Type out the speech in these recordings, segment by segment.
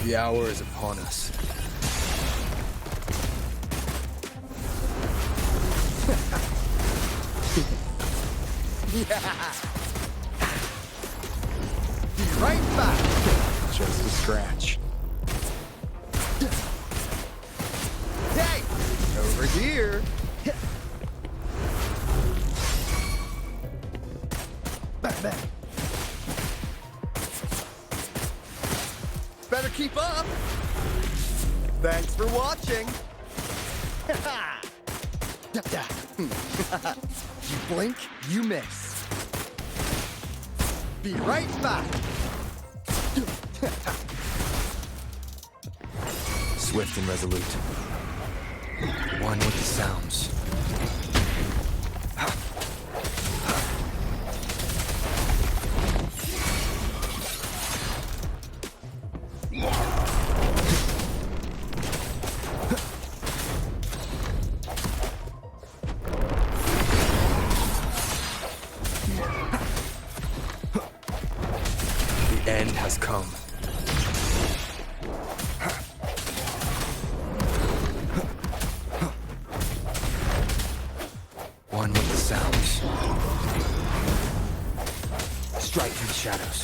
The hour is upon us. Yeah! Be right back! Just a scratch. Hey! Over here! Bang, bang! Better keep up! Thanks for watching! You blink, you miss. Be right back! Swift and resolute. One with the sounds. The end has come. One with the sounds. Strike through the shadows.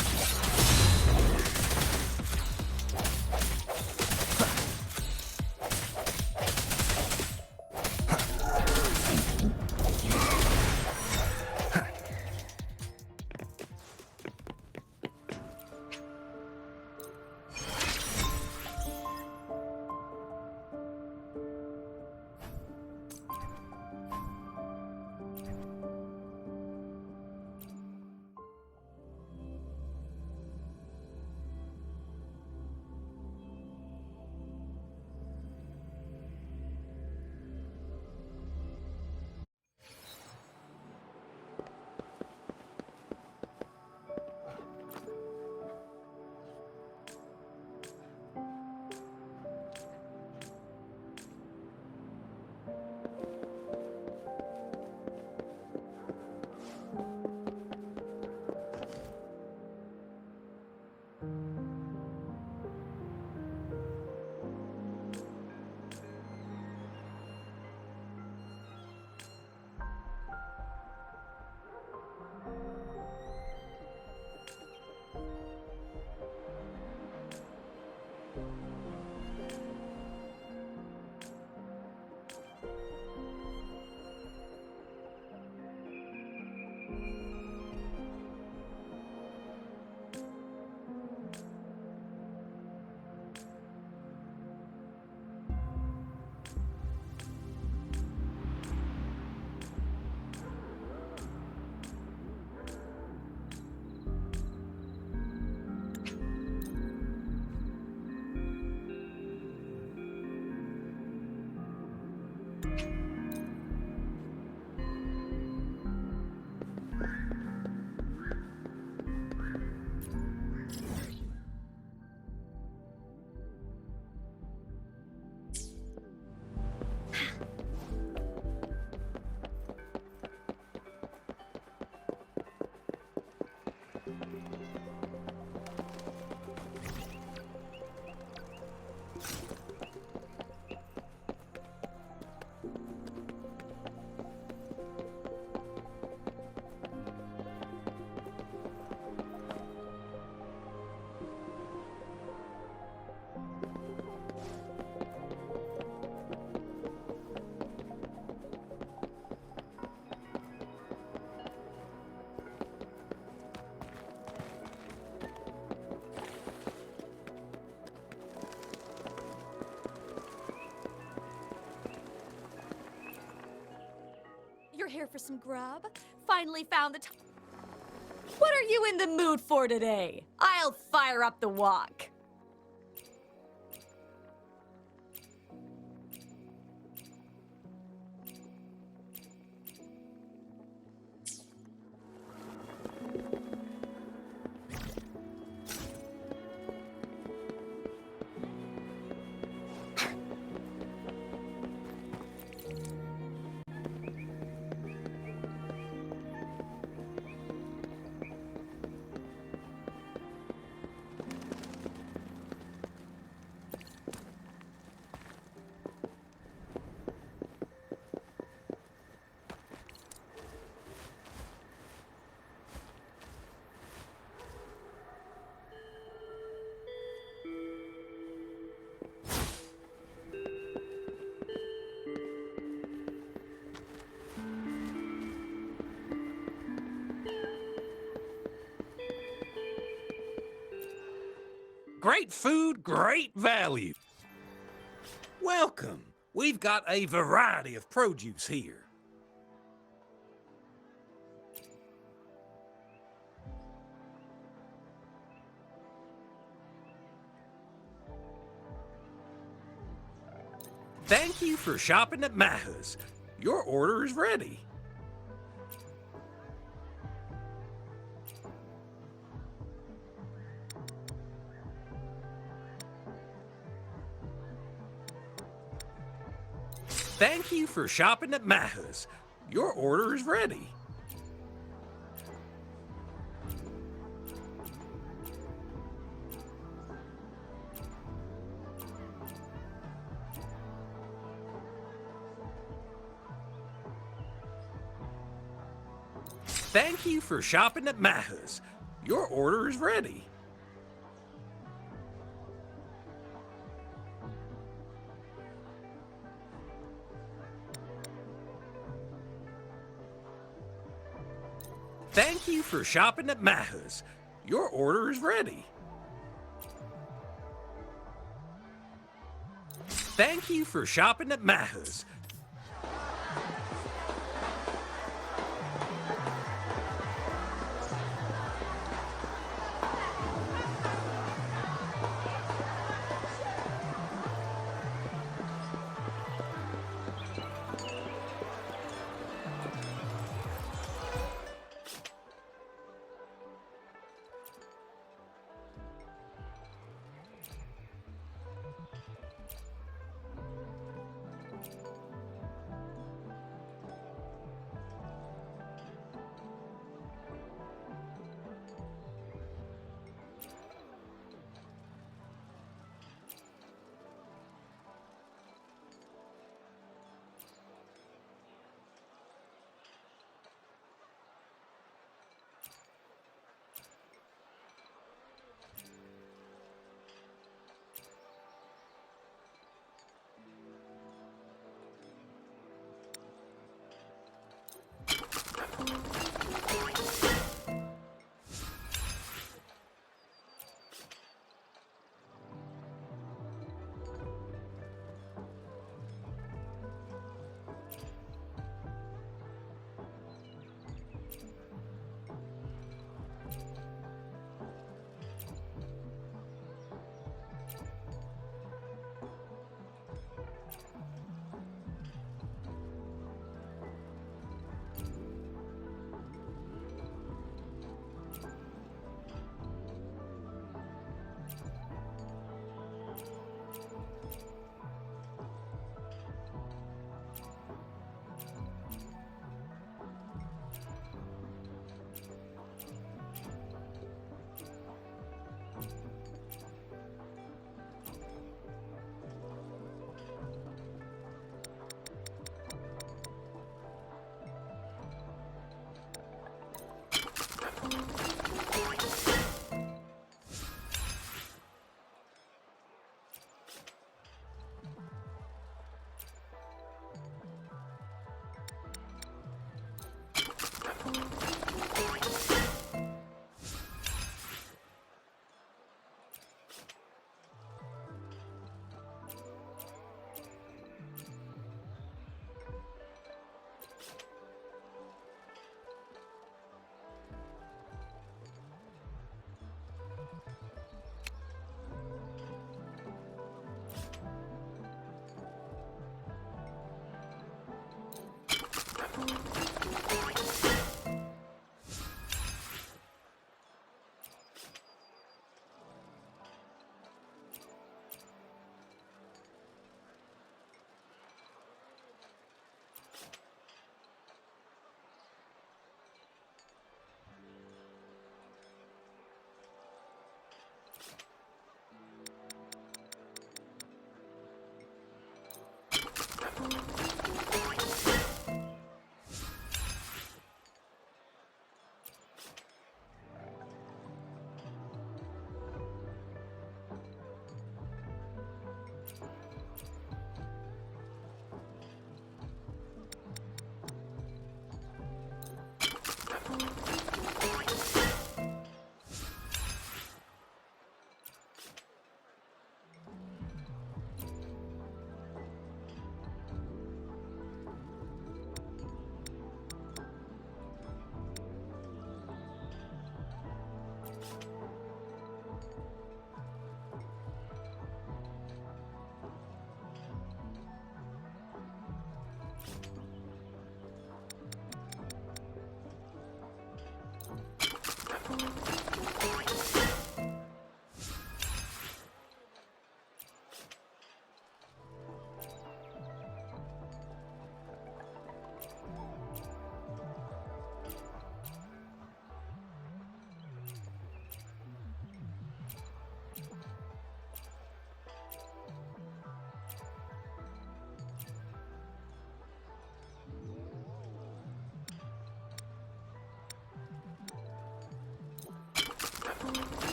You're here for some grub? Finally found the time. What are you in the mood for today? I'll fire up the wok. Great food, great value. Welcome. We've got a variety of produce here. Thank you for shopping at Maha's. Your order is ready. Thank you for shopping at Maha's. Your order is ready. Thank you for shopping at Maha's. Your order is ready. Thank you for shopping at Maha's. Your order is ready. Thank you for shopping at Maha's.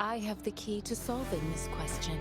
I have the key to solving this question.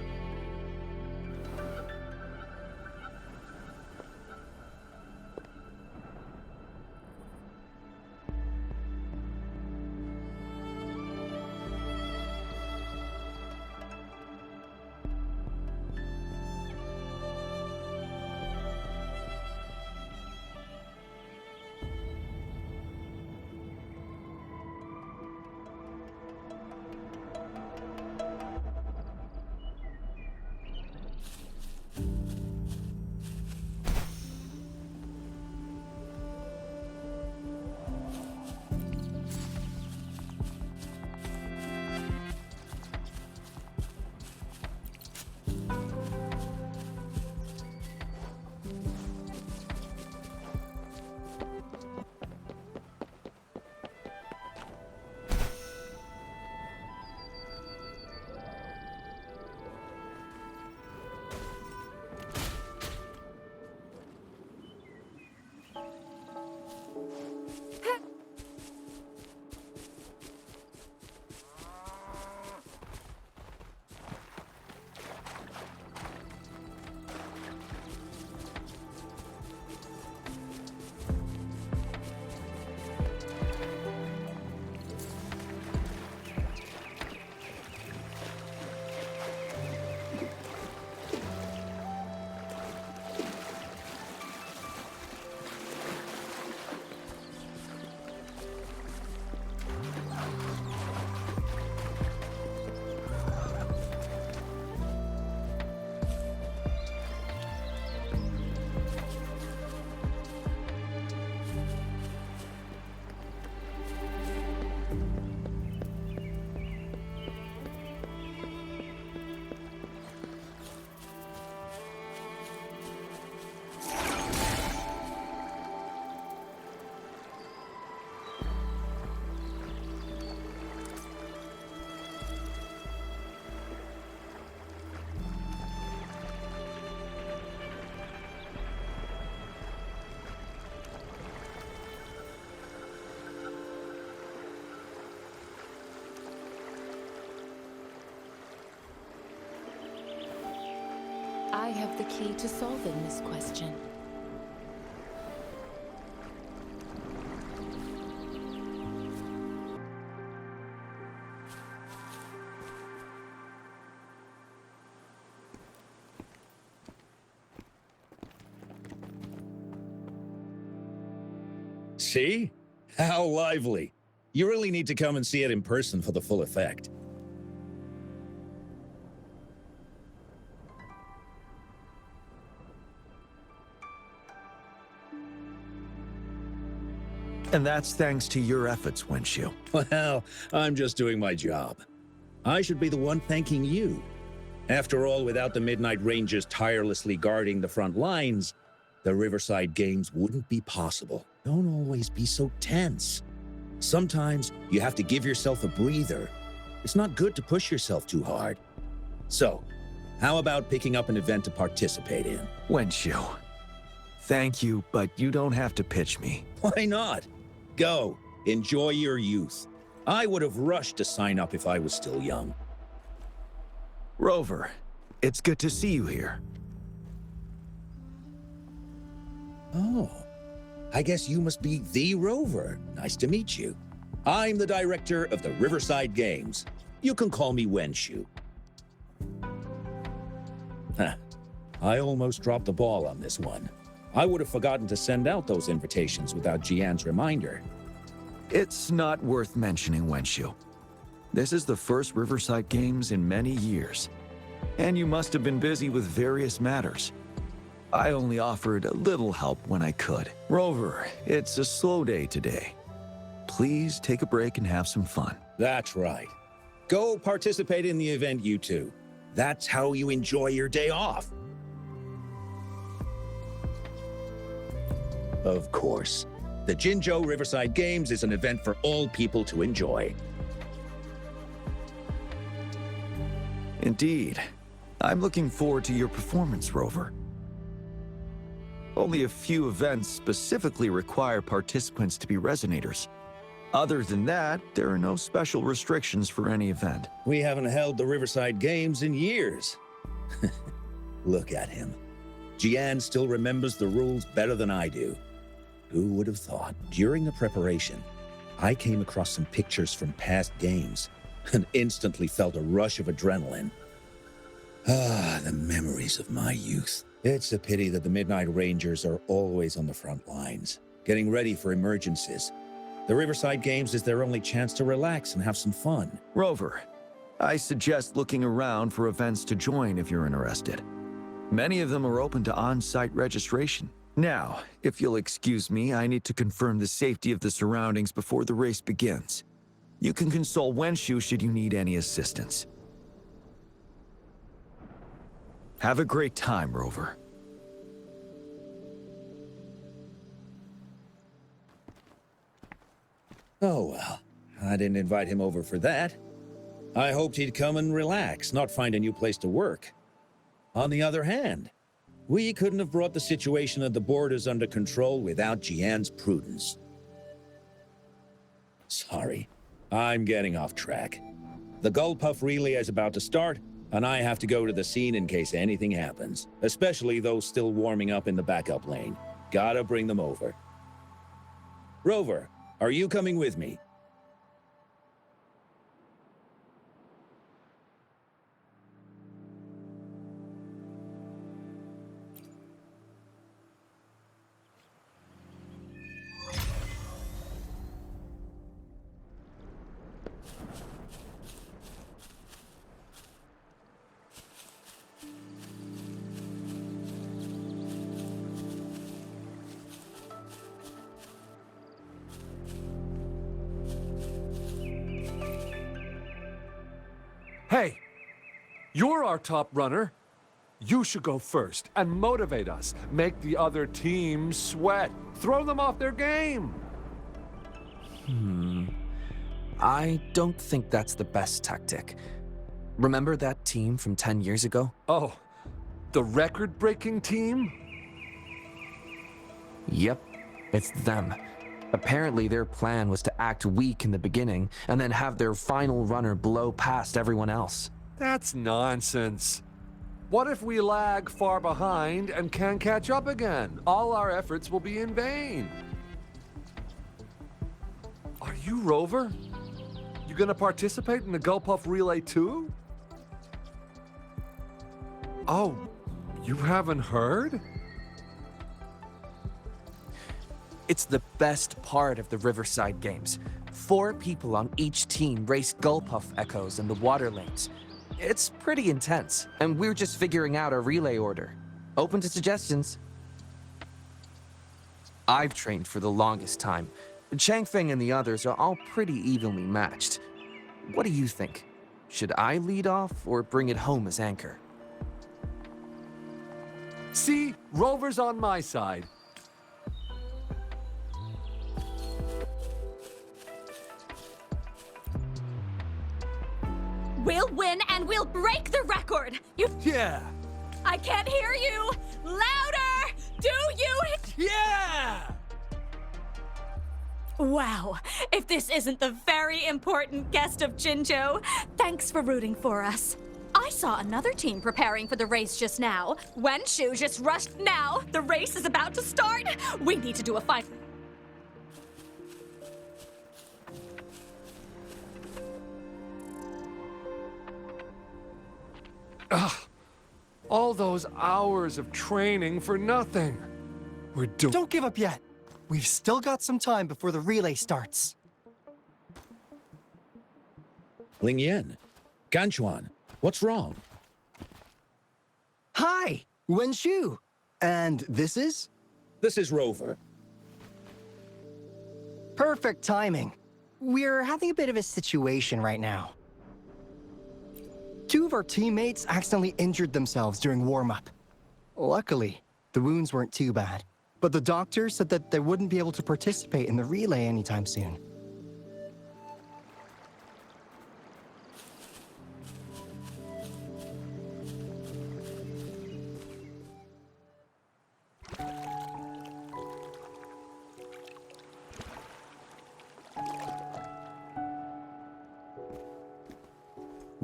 I have the key to solving this question. See? How lively. You really need to come and see it in person for the full effect. And that's thanks to your efforts, Wenshu. Well, I'm just doing my job. I should be the one thanking you. After all, without the Midnight Rangers tirelessly guarding the front lines, the Riverside Games wouldn't be possible. Don't always be so tense. Sometimes you have to give yourself a breather. It's not good to push yourself too hard. So, how about picking up an event to participate in? Wenshu, thank you, but you don't have to pitch me. Why not? Go, enjoy your youth. I would have rushed to sign up if I was still young. Rover, it's good to see you here. Oh, I guess you must be the Rover. Nice to meet you. I'm the director of the Riverside Games. You can call me Wenshu. Huh. I almost dropped the ball on this one. I would have forgotten to send out those invitations without Jiyan's reminder. It's not worth mentioning, Wenshu. This is the first Riverside Games in many years, and you must have been busy with various matters. I only offered a little help when I could. Rover, it's a slow day today. Please take a break and have some fun. That's right. Go participate in the event, you two. That's how you enjoy your day off. Of course. The Jinzhou Riverside Games is an event for all people to enjoy. Indeed. I'm looking forward to your performance, Rover. Only a few events specifically require participants to be resonators. Other than that, there are no special restrictions for any event. We haven't held the Riverside Games in years. Look at him. Jiyan still remembers the rules better than I do. Who would have thought? During the preparation, I came across some pictures from past games and instantly felt a rush of adrenaline. Ah, the memories of my youth. It's a pity that the Midnight Rangers are always on the front lines, getting ready for emergencies. The Riverside Games is their only chance to relax and have some fun. Rover, I suggest looking around for events to join if you're interested. Many of them are open to on-site registration. Now, if you'll excuse me, I need to confirm the safety of the surroundings before the race begins. You can console Wenshu should you need any assistance. Have a great time, Rover. Oh well, I didn't invite him over for that. I hoped he'd come and relax, not find a new place to work. On the other hand, we couldn't have brought the situation at the borders under control without Jiyan's prudence. Sorry, I'm getting off track. The Gullpuff relay is about to start, and I have to go to the scene in case anything happens, especially those still warming up in the backup lane. Gotta bring them over. Rover, are you coming with me? Hey, you're our top runner. You should go first and motivate us. Make the other team sweat. Throw them off their game. I don't think that's the best tactic. Remember that team from 10 years ago? Oh, the record-breaking team? Yep, it's them. Apparently their plan was to act weak in the beginning and then have their final runner blow past everyone else. That's nonsense. What if we lag far behind and can't catch up again? All our efforts will be in vain. Are you Rover? You gonna participate in the Gullpuff Relay too? Oh, you haven't heard? It's the best part of the Riverside Games. 4 people on each team race Gullpuff Echoes in the water lanes. It's pretty intense, and we're just figuring out a relay order. Open to suggestions. I've trained for the longest time. Changfeng and the others are all pretty evenly matched. What do you think? Should I lead off or bring it home as anchor? See, Rover's on my side. We'll win and we'll break the record! Yeah! I can't hear you! Louder! Do you? Yeah! Wow, if this isn't the very important guest of Jinzhou, thanks for rooting for us. I saw another team preparing for the race just now. Wenshu just rushed now. The race is about to start. We need to do a fight. All those hours of training for nothing. We're doing. Don't give up yet. We've still got some time before the relay starts. Ling Yan, Ganchuan, what's wrong? Hi, Wenshu. And this is? This is Rover. Perfect timing. We're having a bit of a situation right now. 2 of our teammates accidentally injured themselves during warm-up. Luckily, the wounds weren't too bad, but the doctor said that they wouldn't be able to participate in the relay anytime soon.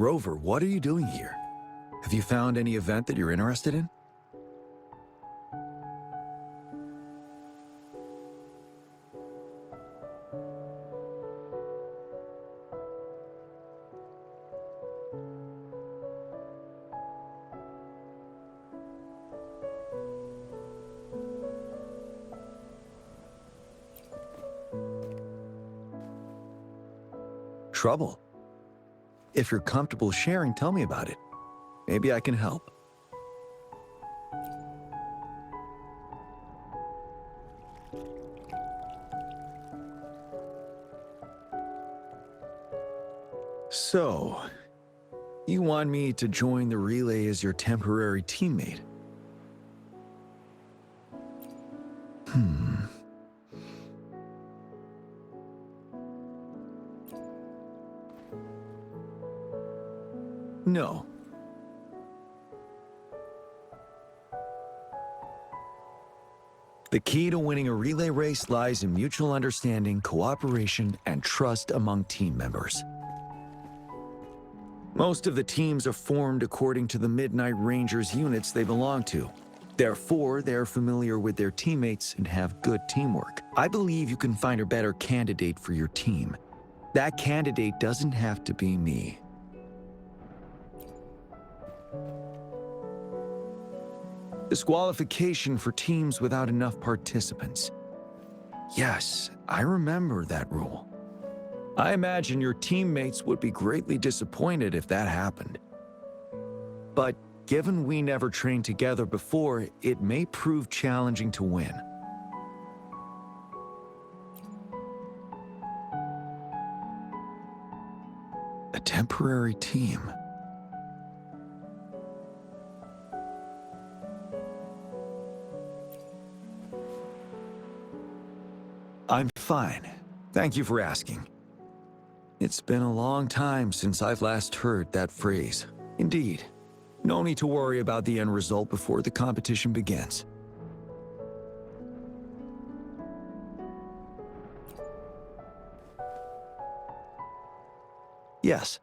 Rover, what are you doing here? Have you found any event that you're interested in? Trouble? If you're comfortable sharing, tell me about it. Maybe I can help. So, you want me to join the relay as your temporary teammate? No. The key to winning a relay race lies in mutual understanding, cooperation, and trust among team members. Most of the teams are formed according to the Midnight Rangers units they belong to. Therefore, they're familiar with their teammates and have good teamwork. I believe you can find a better candidate for your team. That candidate doesn't have to be me. Disqualification for teams without enough participants. Yes, I remember that rule. I imagine your teammates would be greatly disappointed if that happened. But given we never trained together before, it may prove challenging to win. A temporary team. I'm fine. Thank you for asking. It's been a long time since I've last heard that phrase. Indeed. No need to worry about the end result before the competition begins. Yes.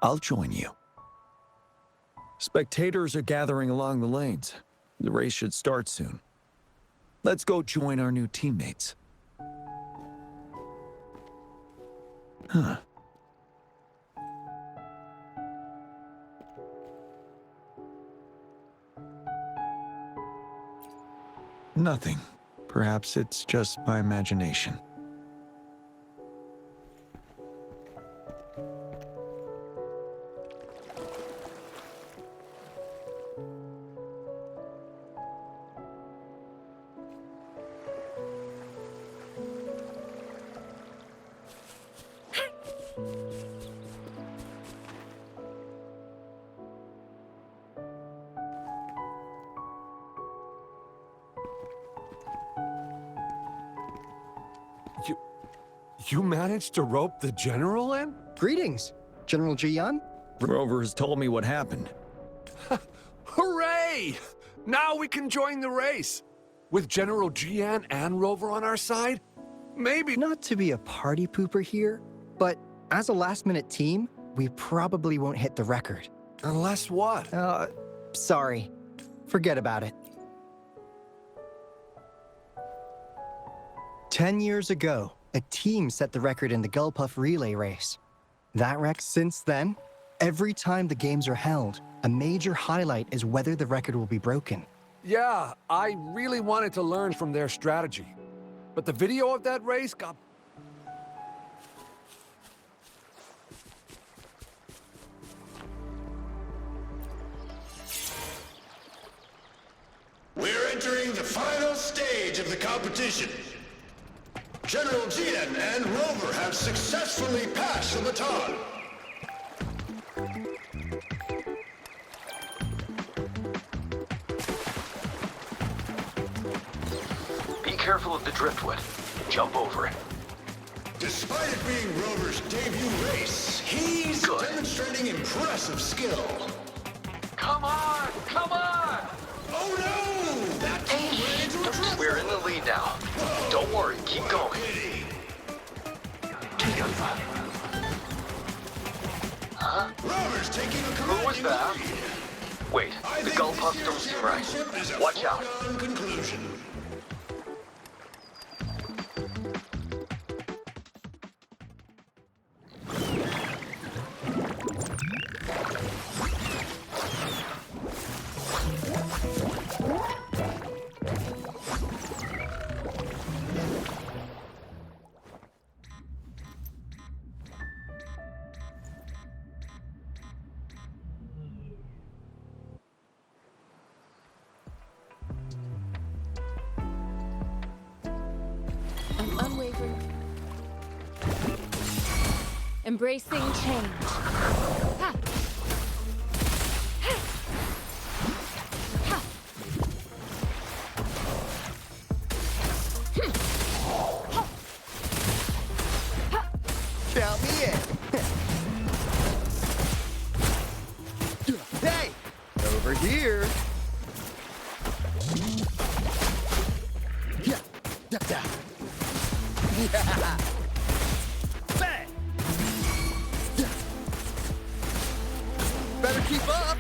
I'll join you. Spectators are gathering along the lanes. The race should start soon. Let's go join our new teammates. Huh. Nothing. Perhaps it's just my imagination. You managed to rope the general in? Greetings, General Jiyan. Rover has told me what happened. Hooray! Now we can join the race. With General Jiyan and Rover on our side, maybe... Not to be a party pooper here, but as a last-minute team, we probably won't hit the record. Unless what? Sorry. Forget about it. 10 years ago, a team set the record in the Gulpuff relay race. Since then, every time the games are held, a major highlight is whether the record will be broken. Yeah, I really wanted to learn from their strategy. But the video of that race got... We're entering the final stage of the competition. General Jiyan and Rover have successfully passed the baton. Be careful of the driftwood. Jump over it. Despite it being Rover's debut race, he's demonstrating impressive skill. Come on! Come on! Oh no! That team ran into a driftwood. We're in the lead now. Don't worry, keep going. Huh? taking a Who was commanding that? lead. Wait, I the think gull this puffs year's don't seem right. championship is a Watch out. foregone conclusion. I'm unwavering. Embracing change. Ha! Ha! Count me in. Hey! Over here. Yeah. Yeah. Yeah. Yeah. Bang! Yeah. Better keep up.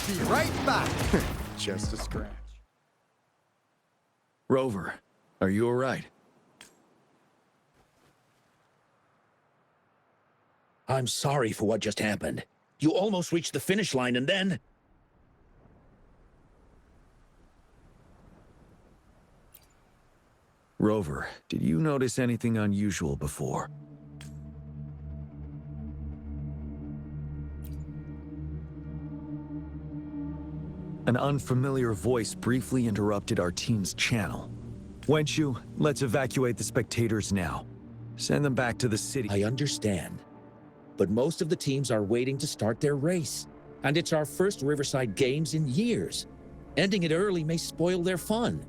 Be right back. Just a scratch. Rover, are you all right? I'm sorry for what just happened. You almost reached the finish line and then... Rover, did you notice anything unusual before? An unfamiliar voice briefly interrupted our team's channel. Wenshu, let's evacuate the spectators now. Send them back to the city. I understand. But most of the teams are waiting to start their race. And it's our first Riverside Games in years. Ending it early may spoil their fun.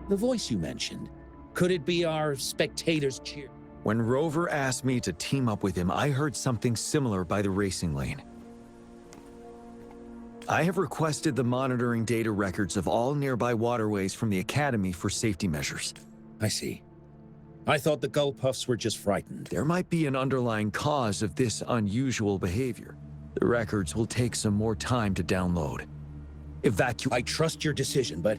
The voice you mentioned, could it be our spectators cheer? When Rover asked me to team up with him, I heard something similar by the racing lane. I have requested the monitoring data records of all nearby waterways from the Academy for safety measures. I see. I thought the gull puffs were just frightened. There might be an underlying cause of this unusual behavior. The records will take some more time to download. I trust your decision, but...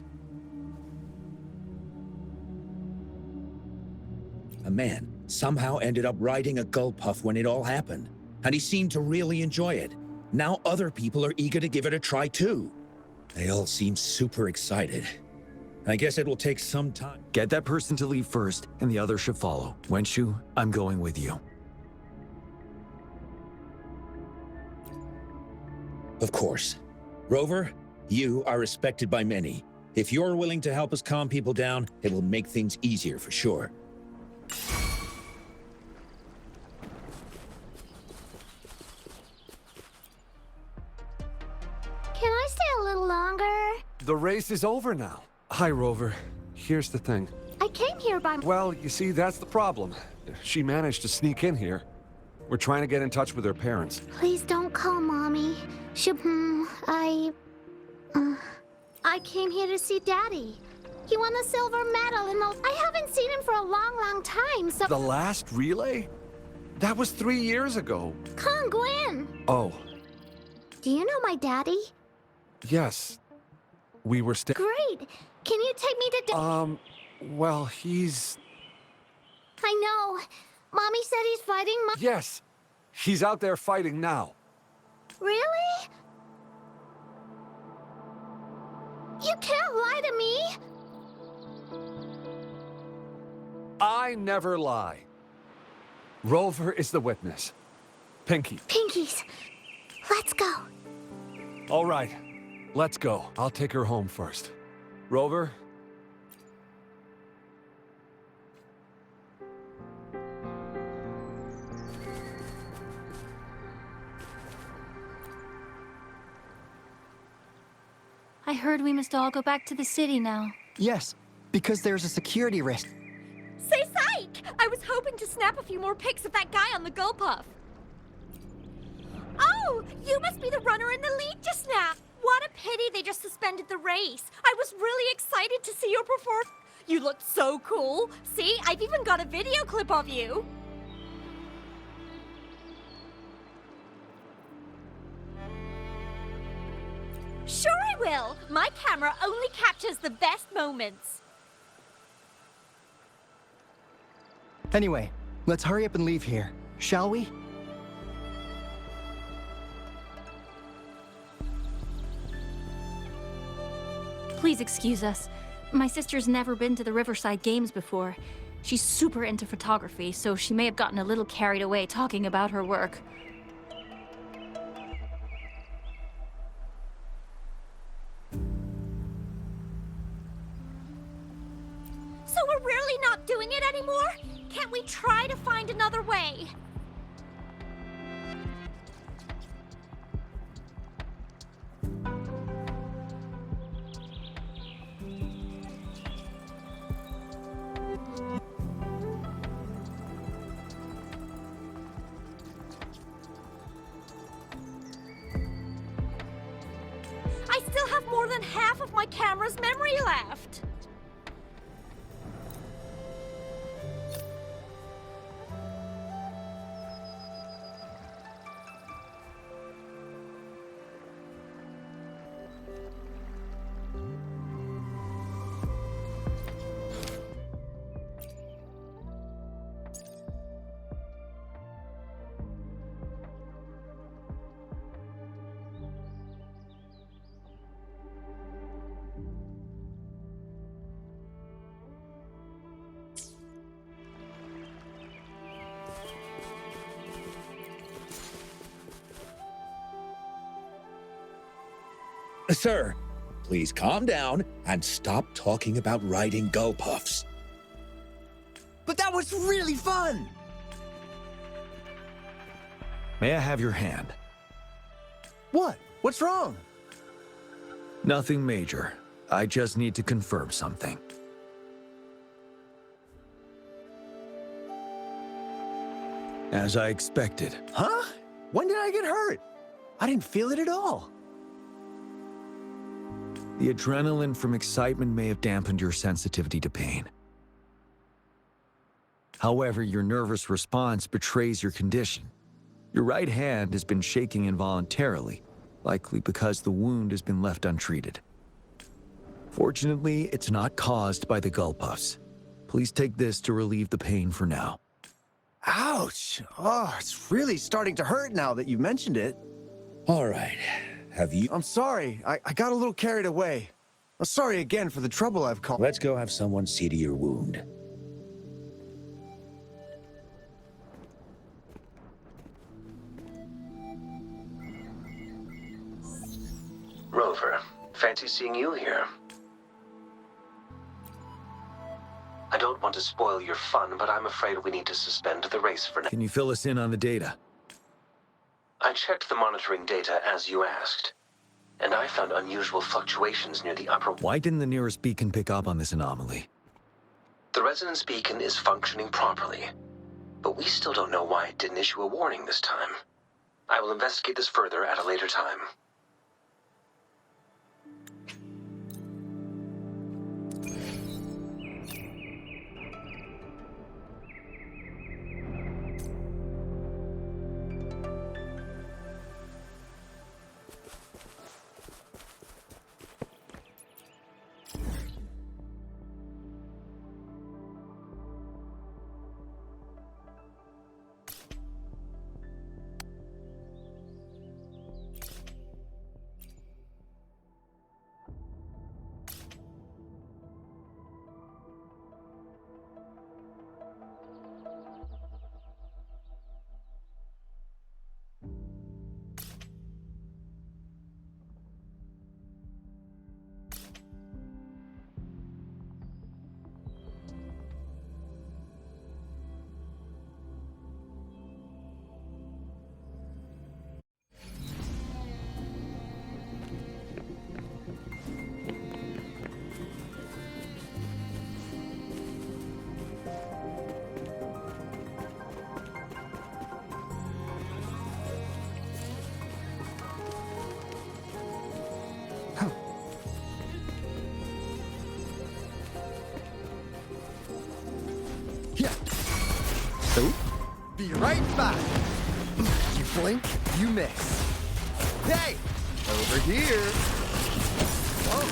A man somehow ended up riding a gull puff when it all happened, and he seemed to really enjoy it. Now other people are eager to give it a try too. They all seem super excited. I guess it will take some time. Get that person to leave first, and the others should follow. Wenshu, I'm going with you. Of course. Rover, you are respected by many. If you're willing to help us calm people down, it will make things easier for sure. Can I stay a little longer? The race is over now. Hi, Rover. Here's the thing. I came here by... Well, you see, that's the problem. She managed to sneak in here. We're trying to get in touch with her parents. Please don't call Mommy. I came here to see Daddy. He won a silver medal and I haven't seen him for a long, long time, so... The last relay? That was 3 years ago. Kong Gwen! Oh, Do you know my daddy? yes. We were Great! Can you take me to well, he's... I know. Mommy said he's fighting Yes. He's out there fighting now. Really? You can't lie to me! I never lie. Rover is the witness. Pinky. Pinkies, let's go. All right. Let's go. I'll take her home first. Rover? I heard we must all go back to the city now. Yes, because there's a security risk. Say psych! I was hoping to snap a few more pics of that guy on the gull puff. Oh, you must be the runner in the lead just now. What a pity they just suspended the race. I was really excited to see your performance. You looked so cool. See, I've even got a video clip of you. Sure I will. My camera only captures the best moments. Anyway, let's hurry up and leave here, shall we? Please excuse us. My sister's never been to the Riverside Games before. She's super into photography, so she may have gotten a little carried away talking about her work. So we're really not doing it anymore? Can't we try to find another way? I still have more than half of my camera's memory left. Sir, please calm down and stop talking about riding gull puffs. But that was really fun! May I have your hand? What? What's wrong? Nothing major. I just need to confirm something. As I expected. Huh? When did I get hurt? I didn't feel it at all. The adrenaline from excitement may have dampened your sensitivity to pain. However, your nervous response betrays your condition. Your right hand has been shaking involuntarily, likely because the wound has been left untreated. Fortunately, it's not caused by the gull puffs. Please take this to relieve the pain for now. Ouch! Oh, it's really starting to hurt now that you mentioned it. All right. Have you... I'm sorry. I got a little carried away. I'm sorry again for the trouble I've caused. Let's go have someone see to your wound. Rover, fancy seeing you here. I don't want to spoil your fun, but I'm afraid we need to suspend the race for now. Can you fill us in on the data? I checked the monitoring data as you asked, and I found unusual fluctuations near the upper... Why didn't the nearest beacon pick up on this anomaly? The resonance beacon is functioning properly, but we still don't know why it didn't issue a warning this time. I will investigate this further at a later time. Be right back. You blink, you miss. Hey! Over here. Whoa.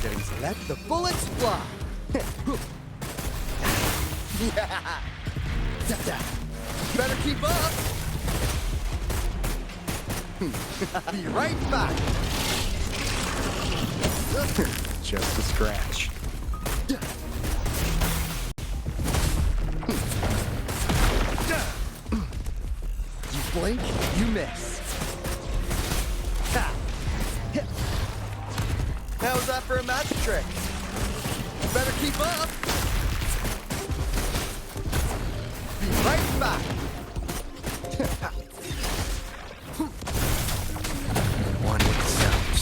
Just let the bullets fly. Yeah. Better keep up. Be right back. Just a scratch. You blink, you miss. Ha. How's that for a magic trick? Better keep up. Be right back. One with the sounds.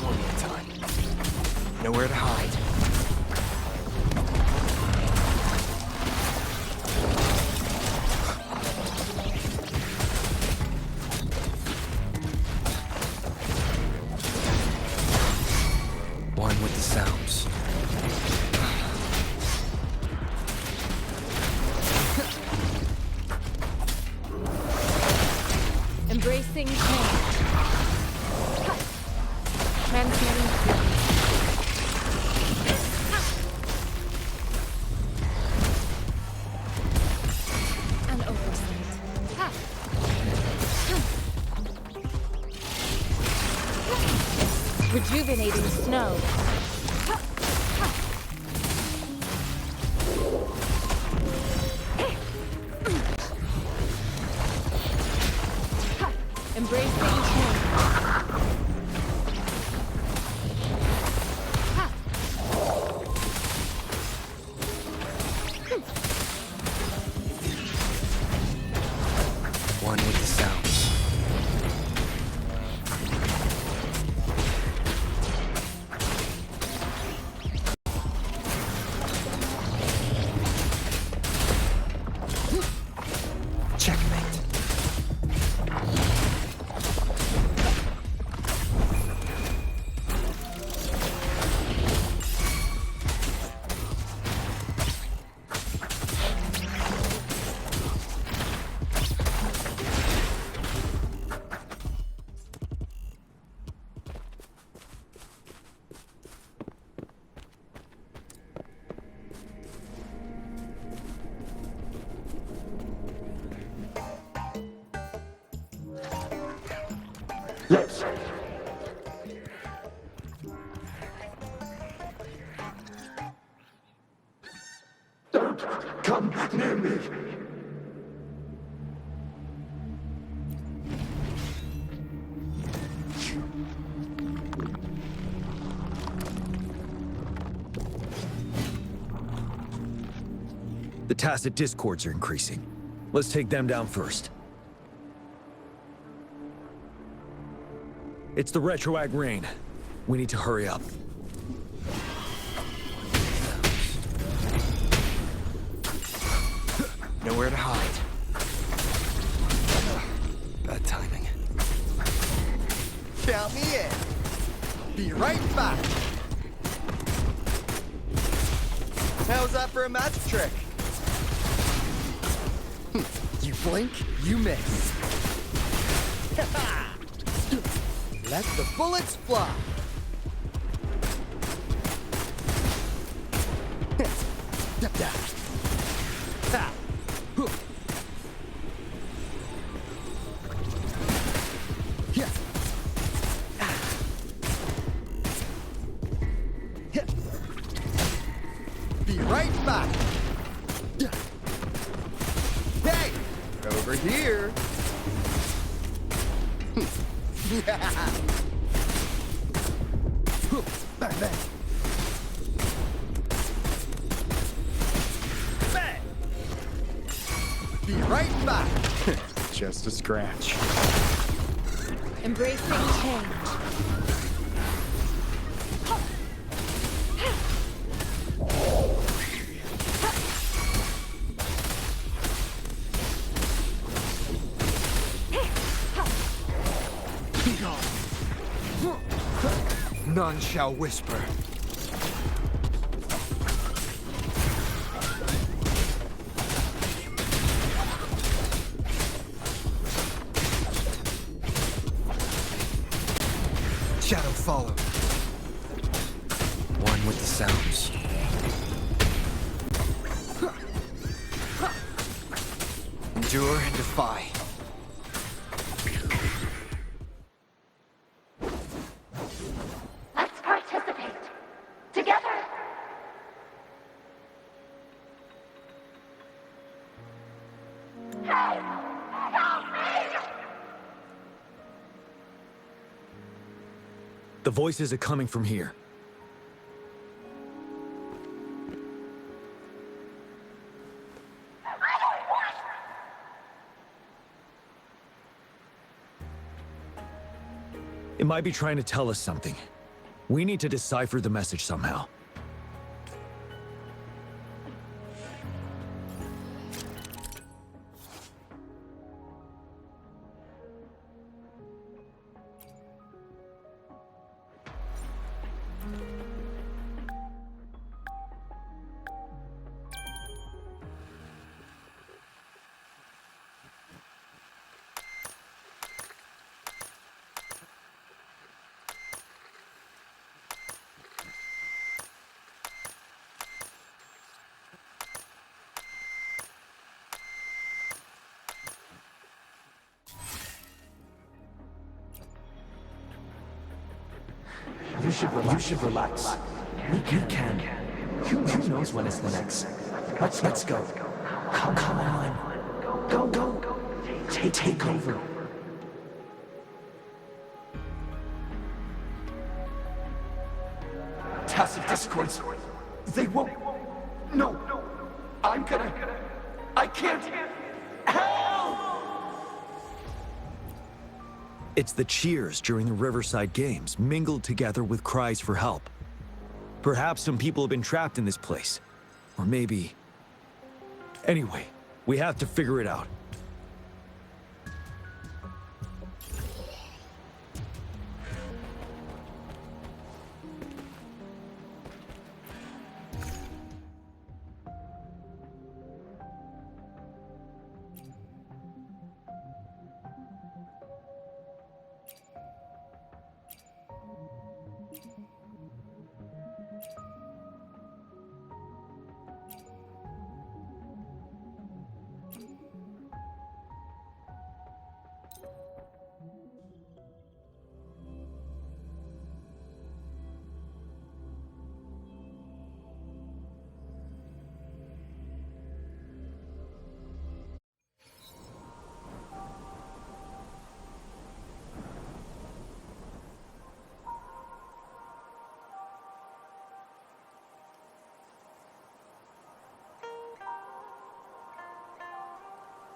One more time. Nowhere to hide. One with the sounds. Embracing change. Transmitting feeling. An oversight. Ha. Rejuvenating snow. Embracing change. One with the sounds. Checkmate. Yes. Don't come near me. The tacit discords are increasing. Let's take them down first. It's the retroag rain. We need to hurry up. Nowhere to hide. Bad timing. Count me in. Be right back. How's that for a magic trick? You blink, you miss. Let the bullets fly. Be right back. Hey, over here. Bang, bang. Bang. Be right back. Just a scratch. Embracing change. None shall whisper. follow. One with the sounds. Endure and defy. Let's participate. Together. Hey! Help me! The voices are coming from here. It might be trying to tell us something. We need to decipher the message somehow. You should relax. We can. Who knows when it's the next? Let's go. Come on. Go. Take over. Tacit discords. They won't. No. I can't. Help! It's the cheers during the Riverside Games, mingled together with cries for help. Perhaps some people have been trapped in this place. Or maybe... Anyway, we have to figure it out.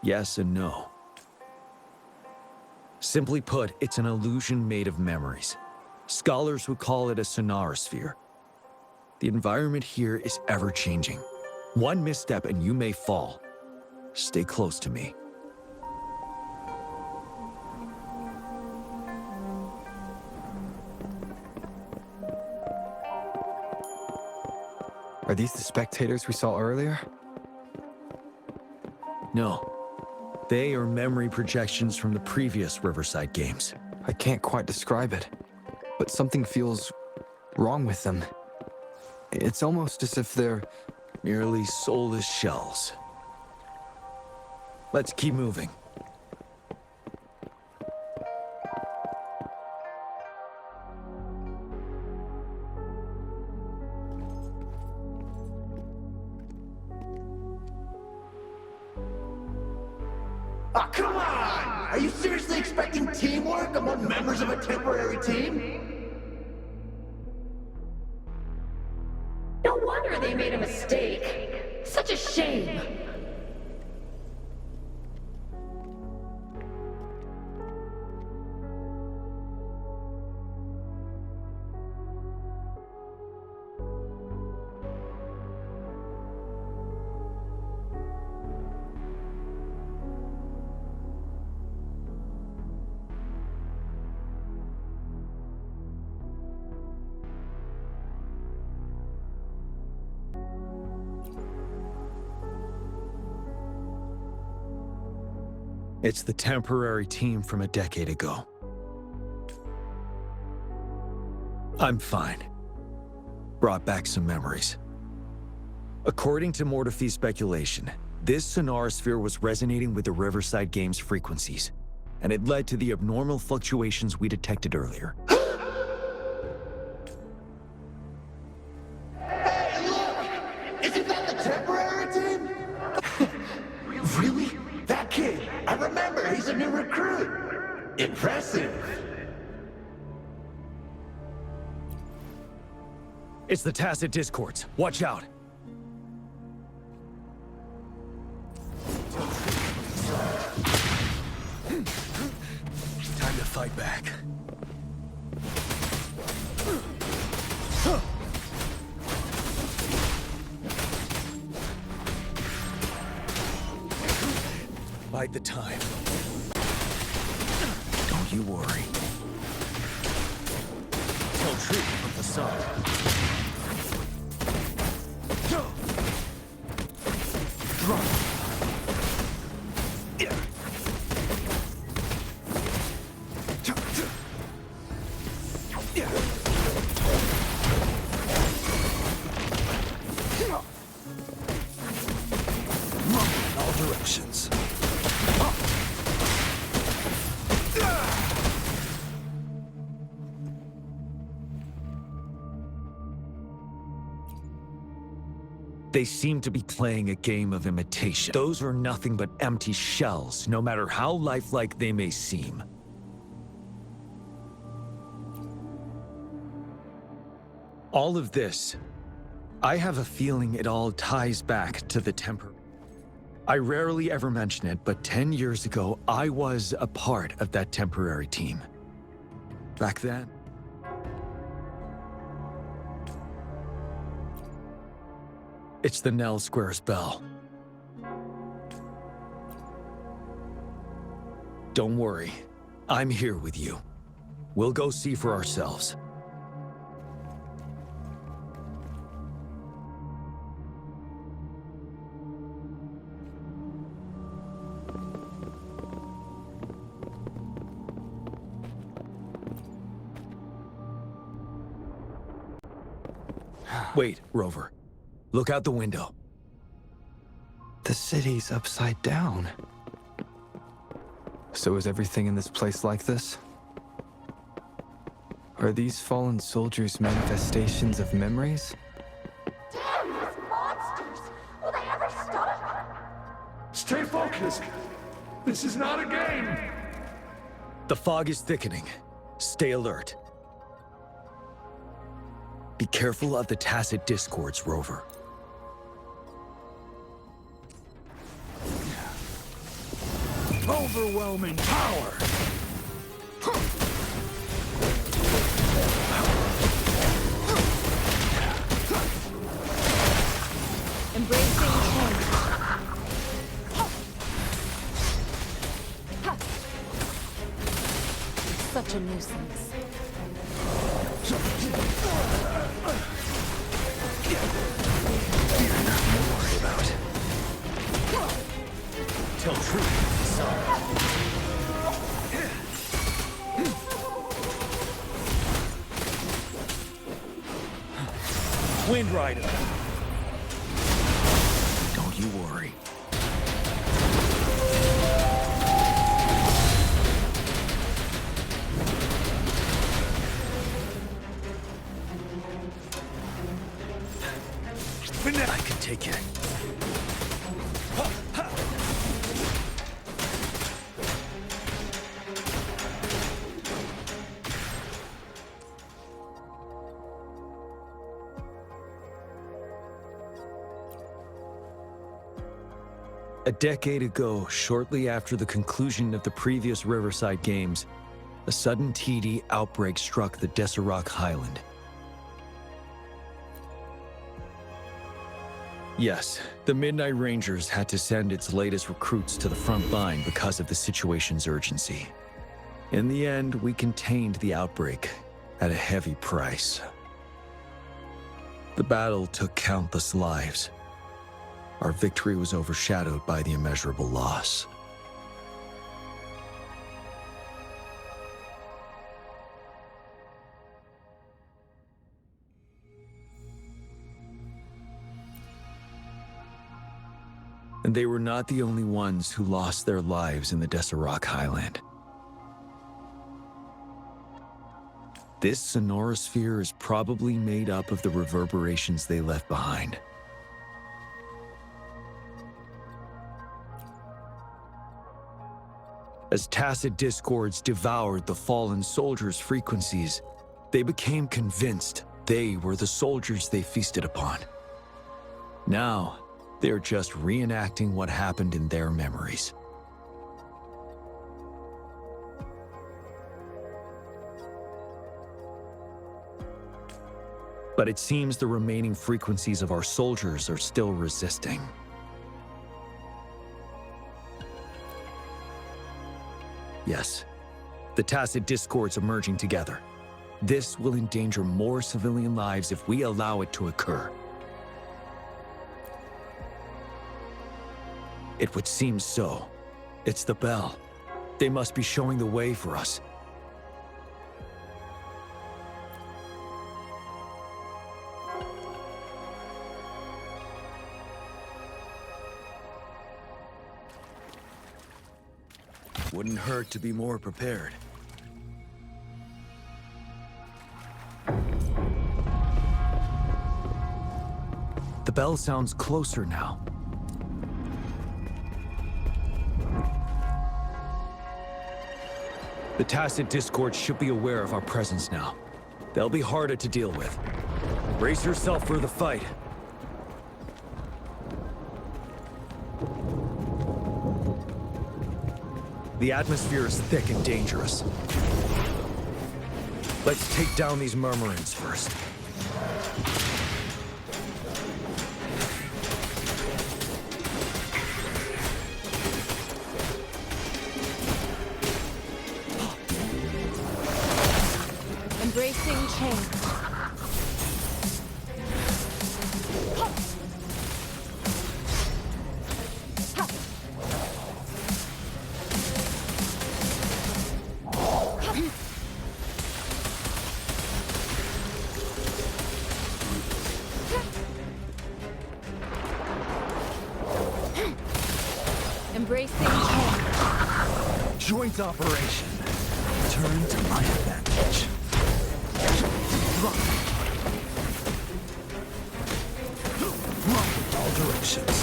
Yes and no. Simply put, it's an illusion made of memories. Scholars would call it a sonorosphere. The environment here is ever-changing. One misstep and you may fall. Stay close to me. Are these the spectators we saw earlier? No. They are memory projections from the previous Riverside Games. I can't quite describe it, but something feels wrong with them. It's almost as if they're Merely soulless shells. Let's keep moving. Ah, come on! Are you seriously expecting teamwork among members of a temporary team? No wonder they made a mistake. Such a shame. It's the temporary team from a decade ago. I'm fine. Brought back some memories. According to Mortefi's speculation, this sonar sphere was resonating with the Riverside Games frequencies, and it led to the abnormal fluctuations we detected earlier. Isn't that the temporary team? Really? That kid? I remember, he's a new recruit. Impressive. It's the Tacit Discords. Watch out. Time to fight back. Bide the time. Don't you worry. Tell truth from the sun. Drop. In all directions. They seem to be playing a game of imitation. Those are nothing but empty shells, no matter how lifelike they may seem. All of this, I have a feeling it all ties back to the temper. I rarely ever mention it, but 10 years ago, I was a part of that temporary team. Back then, it's the Nell Squares bell. Don't worry, I'm here with you. We'll go see for ourselves. Wait, Rover. Look out the window. The city's upside down. So is everything in this place like this? Are these fallen soldiers manifestations of memories? Damn, these monsters! Will they ever stop? Stay focused. This is not a game. The fog is thickening. Stay alert. Be careful of the Tacit Discords, Rover. Overwhelming power! Embracing change. Such a nuisance. You're nothing to worry about. Tell truth, son. Wind Rider. Don't you worry. I can take it. A decade ago, shortly after the conclusion of the previous Riverside Games, a sudden TD outbreak struck the Deserac Highland. Yes, the Midnight Rangers had to send its latest recruits to the front line because of the situation's urgency. In the end, we contained the outbreak at a heavy price. The battle took countless lives. Our victory was overshadowed by the immeasurable loss. And they were not the only ones who lost their lives in the Desert Highland. This sonorosphere is probably made up of the reverberations they left behind. As tacit discords devoured the fallen soldiers' frequencies, they became convinced they were the soldiers they feasted upon. Now, they're just reenacting what happened in their memories. But it seems the remaining frequencies of our soldiers are still resisting. Yes, the tacit discords emerging together. This will endanger more civilian lives if we allow it to occur. It would seem so. It's the bell. They must be showing the way for us. Wouldn't hurt to be more prepared. The bell sounds closer now. The tacit discord should be aware of our presence now. They'll be harder to deal with. Brace yourself for the fight. The atmosphere is thick and dangerous. Let's take down these murmurings first. Embracing change. Embracing change. Joint operation. Turn to my advantage. Run in all directions.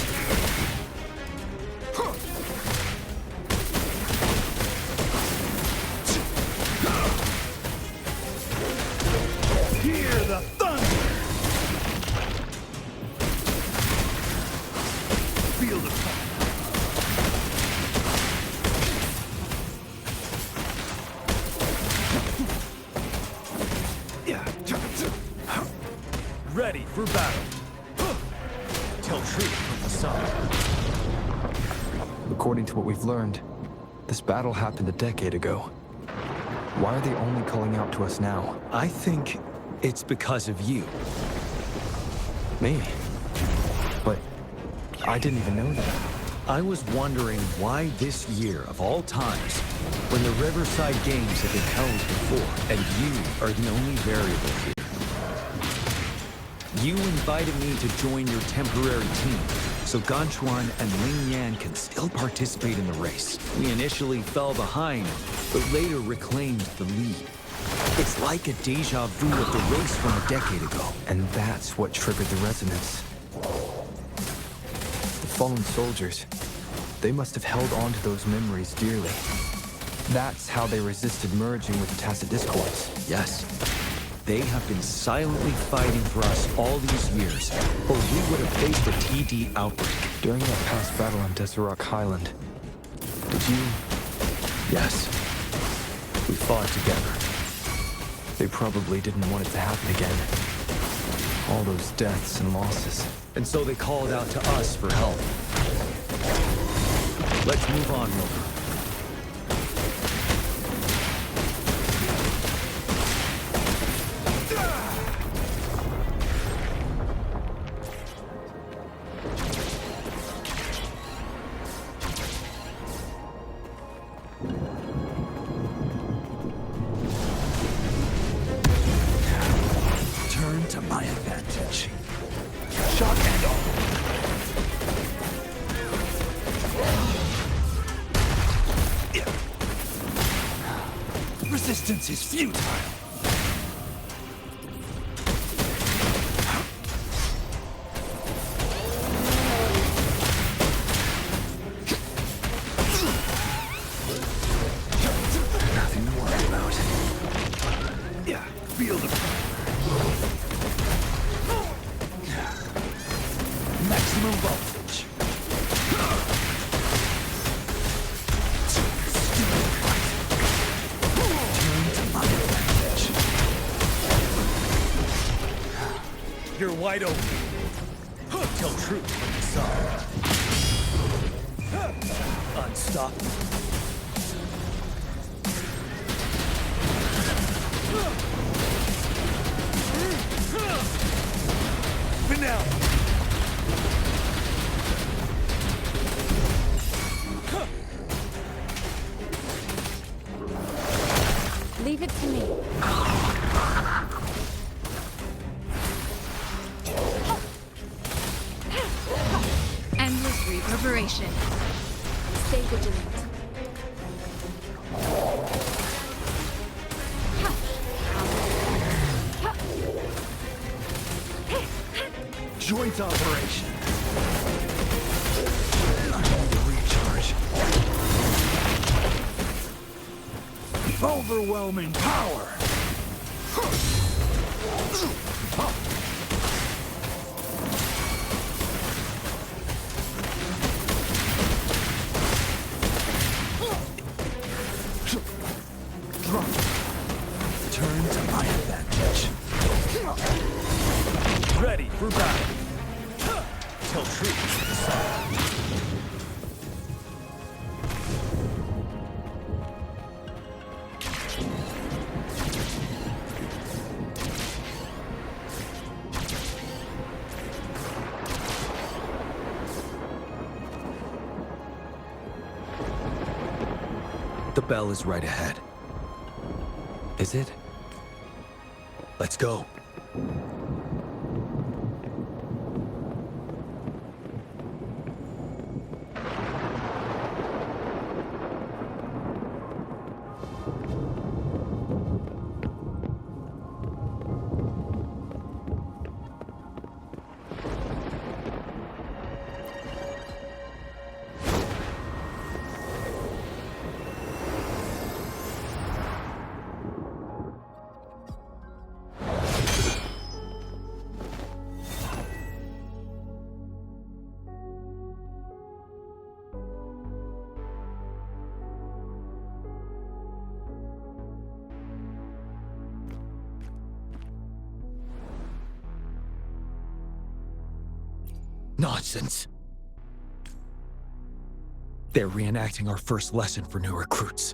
Hear the thunder! Feel the fire. Ready for battle. Tell truth from the sun. According to what we've learned, this battle happened a decade ago. Why are they only calling out to us now? I think it's because of you. Me? But I didn't even know that. I was wondering why this year, of all times, when the Riverside Games have been held before, and you are the only variable here. You invited me to join your temporary team, so Ganchuan and Ling Yan can still participate in the race. We initially fell behind, but later reclaimed the lead. It's like a deja vu of the race from a decade ago. And that's what triggered the resonance. The fallen soldiers, they must have held on to those memories dearly. That's how they resisted merging with the tacit discords. Yes. They have been silently fighting for us all these years, or we would have faced a TD outbreak. During that past battle on Desert Highland, did you... Yes. We fought together. They probably didn't want it to happen again. All those deaths and losses. And so they called out to us for help. Let's move on, Rover. To my advantage. Shock and all. Resistance is futile. Nothing to worry about. Yeah, feel the maximum voltage. You're wide open. Tell truth when you saw it. Unstoppable. Finale. Leave it to me. Endless reverberation. Stay vigilant. Joint operation. Recharge. Overwhelming power. Drop. Turn to my advantage. Ready for battle. Tell truth. The bell is right ahead. Is it? Let's go. Nonsense. They're reenacting our first lesson for new recruits.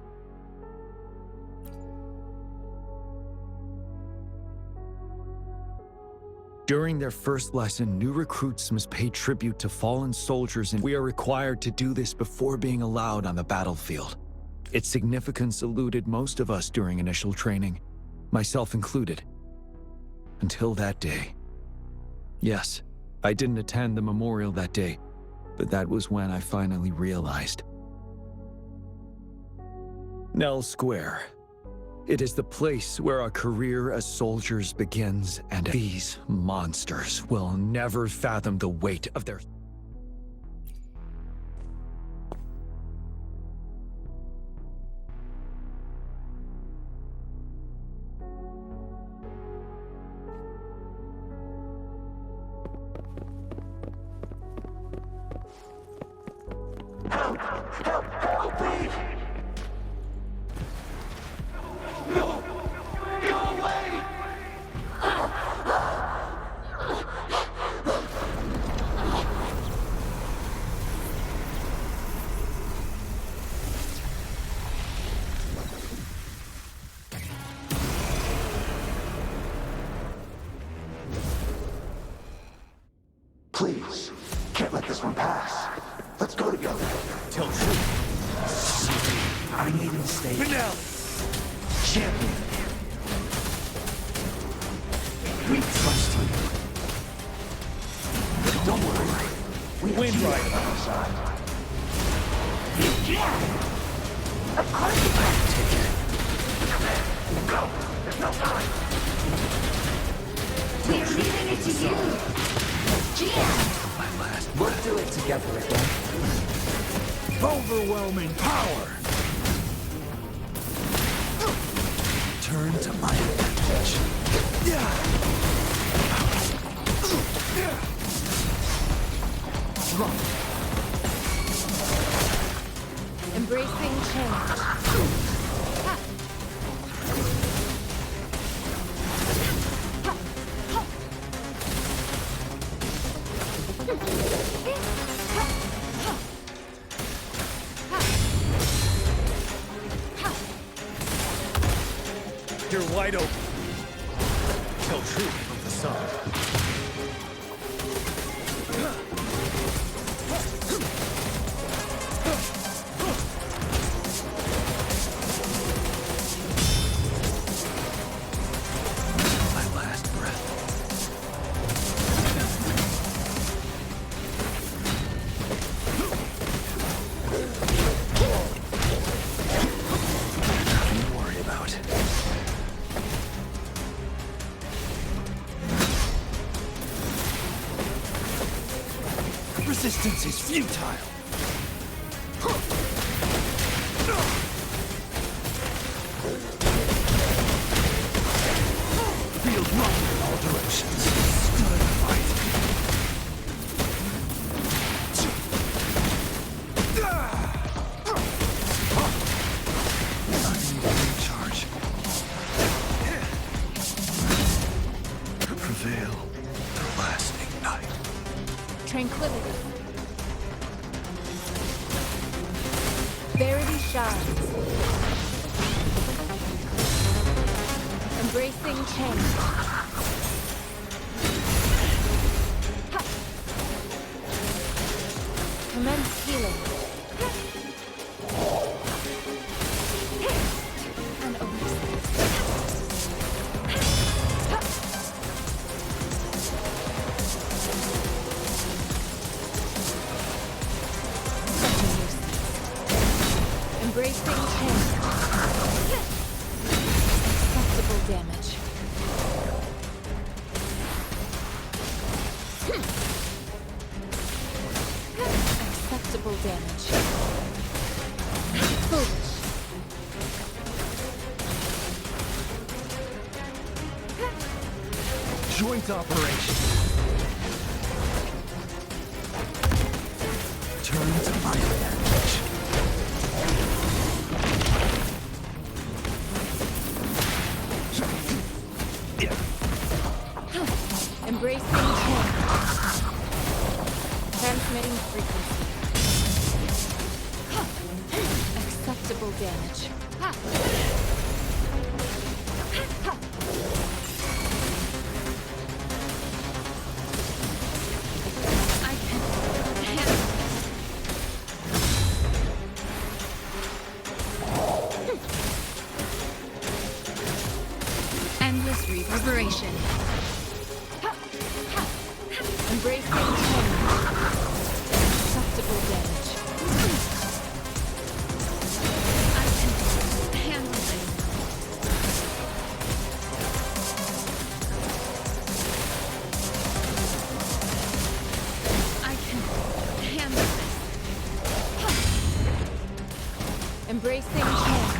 During their first lesson, new recruits must pay tribute to fallen soldiers, and we are required to do this before being allowed on the battlefield. Its significance eluded most of us during initial training, myself included. Until that day. Yes, I didn't attend the memorial that day, but that was when I finally realized. Nell Square. It is the place where our career as soldiers begins, and these monsters will never fathom the weight of their... Help me! No! Go away! Please, can't let this one pass. Let's go together. Tell truth. I made a mistake. Finale! Champion. We trust you. Don't worry. We Wind have you Rider. on our side. Of course you are. Take it. Go! There's no time! We're leaving it to you! Jiyan! My last We'll do it together again. overwhelming power. Turn to my advantage. Embracing change. You're wide open. Tell truth of the sun. My last breath. Nothing to worry about. Resistance is futile. Field run in all directions. Still in the fight. I need a recharge. Prevail the lasting night. Tranquility. Verity shines. Embracing change. Commence healing. And embracing change. Acceptable damage. Acceptable damage. Foolish. Joint operation. Turn to my advantage. Embracing change. Transmitting frequency. Acceptable damage. I can handle this. Endless reverberation. Embracing change. Acceptable damage. I can handle this. I can handle this. Embracing change.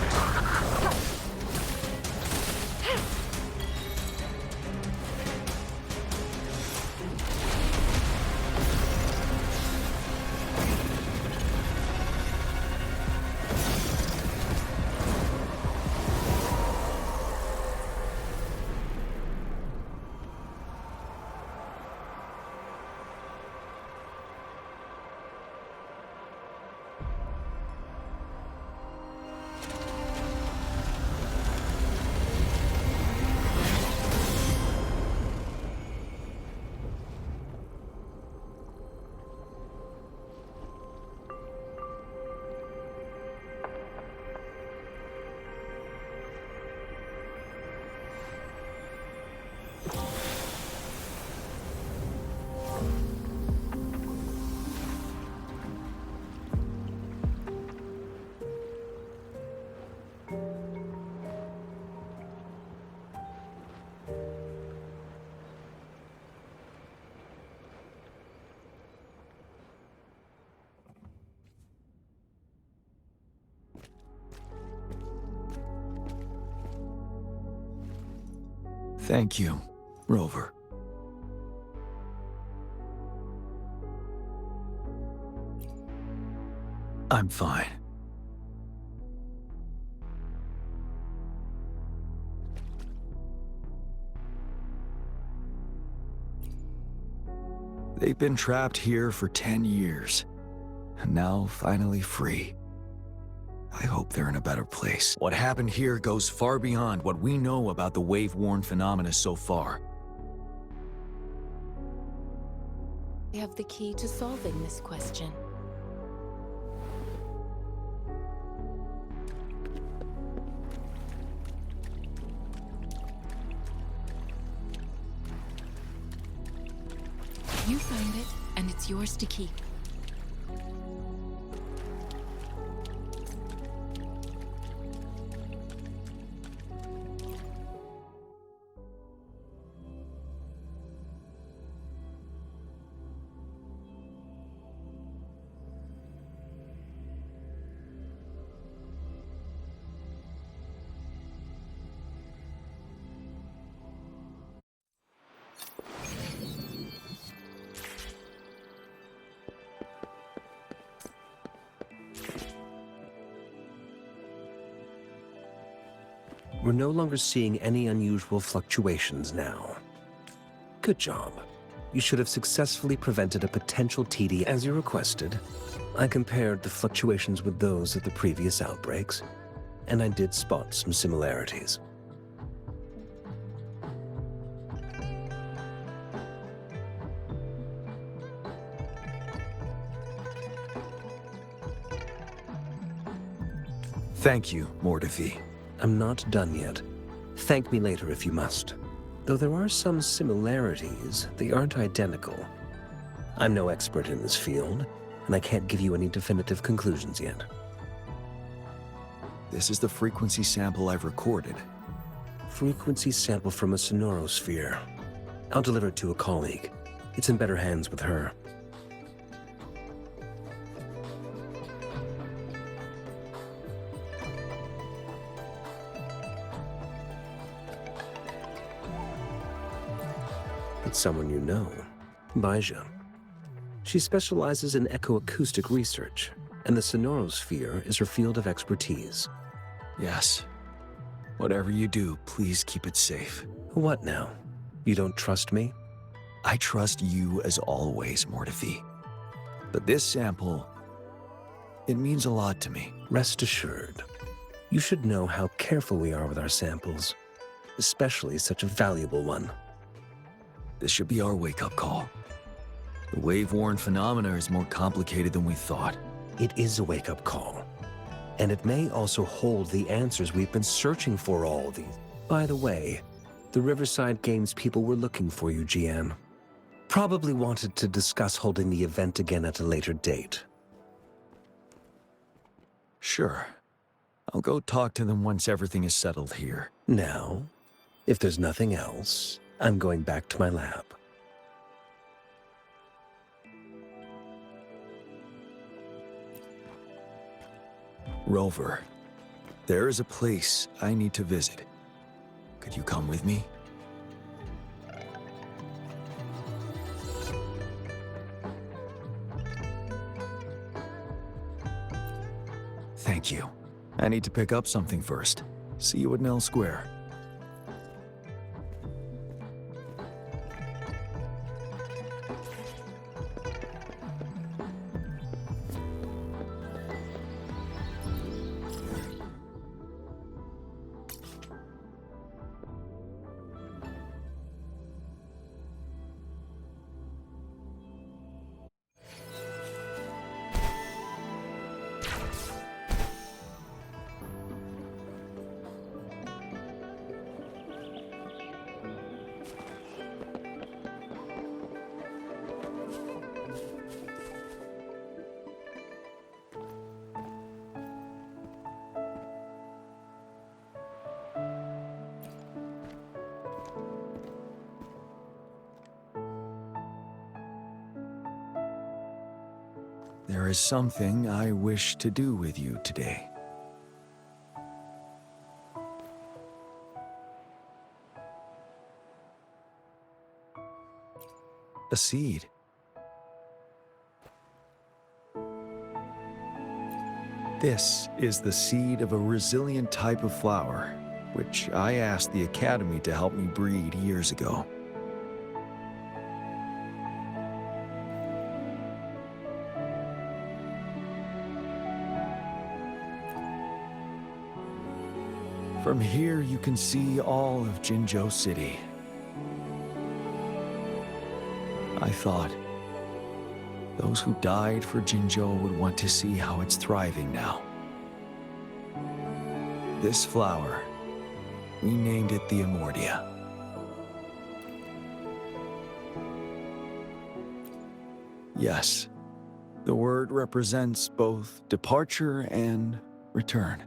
Thank you, Rover. I'm fine. They've been trapped here for 10 years, and now finally free. I hope they're in a better place. What happened here goes far beyond what we know about the wave-worn phenomena so far. I have the key to solving this question. You found it, and it's yours to keep. We're no longer seeing any unusual fluctuations now. Good job. You should have successfully prevented a potential TD as you requested. I compared the fluctuations with those of the previous outbreaks, and I did spot some similarities. Thank you, Mortefi. I'm not done yet. Thank me later if you must. Though there are some similarities, they aren't identical. I'm no expert in this field, and I can't give you any definitive conclusions yet. This is the frequency sample I've recorded. Frequency sample from a sonorosphere. I'll deliver it to a colleague. It's in better hands with her. It's someone you know, Baija. She specializes in echoacoustic research, and the sonorosphere is her field of expertise. Yes. Whatever you do, please keep it safe. What now? You don't trust me? I trust you as always, Mortefi. But this sample, it means a lot to me. Rest assured. You should know how careful we are with our samples, especially such a valuable one. This should be our wake-up call. The wave-worn phenomena is more complicated than we thought. It is a wake-up call. And it may also hold the answers we've been searching for all these. By the way, the Riverside Games people were looking for you, Jiyan. Probably wanted to discuss holding the event again at a later date. Sure. I'll go talk to them once everything is settled here. Now, if there's nothing else, I'm going back to my lab. Rover, there is a place I need to visit. Could you come with me? Thank you. I need to pick up something first. See you at Nell Square. There is something I wish to do with you today. a seed. This is the seed of a resilient type of flower, which I asked the Academy to help me breed years ago. From here, you can see all of Jinzhou City. I thought those who died for Jinzhou would want to see how it's thriving now. This flower, we named it the Amordia. Yes, the word represents both departure and return.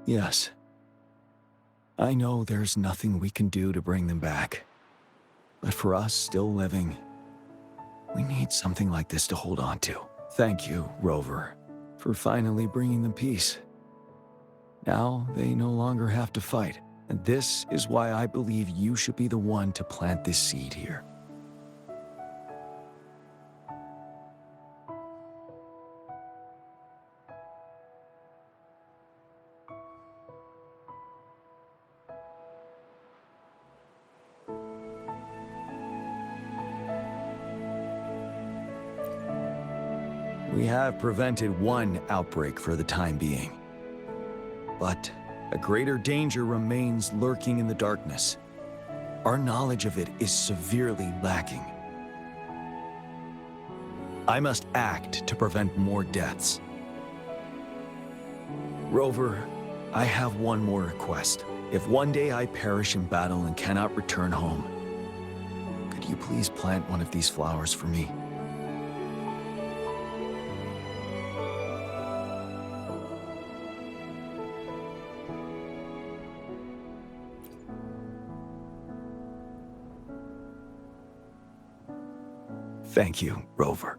Yes. I know there's nothing we can do to bring them back. But for us still living, we need something like this to hold on to. Thank you, Rover, for finally bringing them peace. Now they no longer have to fight, and this is why I believe you should be the one to plant this seed here. We have prevented one outbreak for the time being. But a greater danger remains lurking in the darkness. Our knowledge of it is severely lacking. I must act to prevent more deaths. Rover, I have one more request. If one day I perish in battle and cannot return home, could you please plant one of these flowers for me? Thank you, Rover.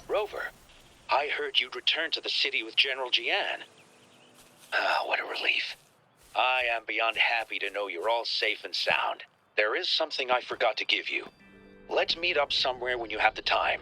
Rover, I heard you'd returned to the city with General Jiyan. Ah, what a relief. I am beyond happy to know you're all safe and sound. There is something I forgot to give you. Let's meet up somewhere when you have the time.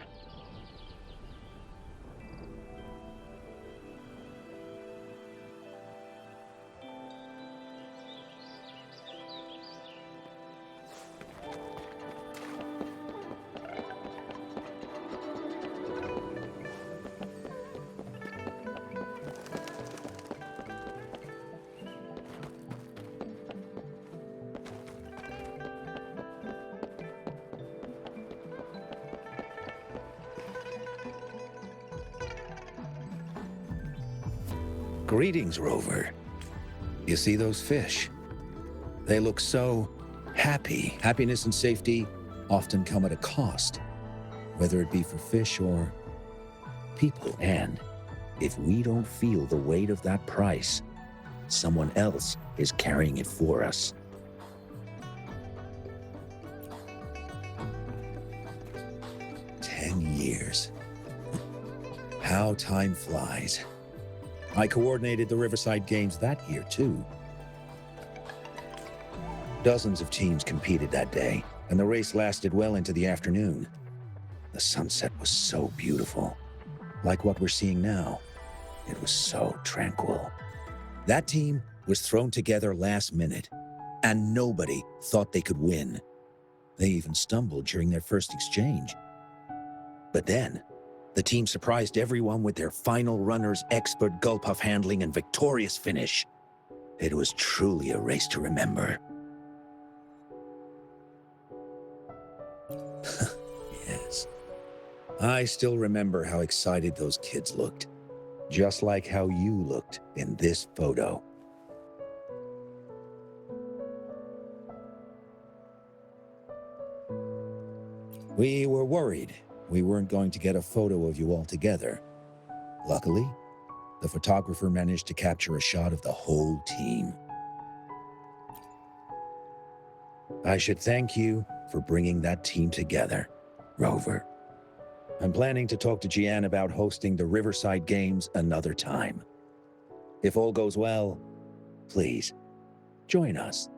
Greetings, Rover. You see those fish? They look so happy. Happiness and safety often come at a cost, whether it be for fish or people. And if we don't feel the weight of that price, someone else is carrying it for us. Years. How time flies. I coordinated the Riverside Games that year, too. Dozens of teams competed that day, and the race lasted well into the afternoon. The sunset was so beautiful. Like what we're seeing now. It was so tranquil. That team was thrown together last minute, and nobody thought they could win. They even stumbled during their first exchange. But then, the team surprised everyone with their final runner's expert gull-puff handling and victorious finish. It was truly a race to remember. Yes. I still remember how excited those kids looked. Just like how you looked in this photo. We were worried we weren't going to get a photo of you all together. Luckily, the photographer managed to capture a shot of the whole team. I should thank you for bringing that team together, Rover. I'm planning to talk to Jiyan about hosting the Riverside Games another time. If all goes well, please, join us.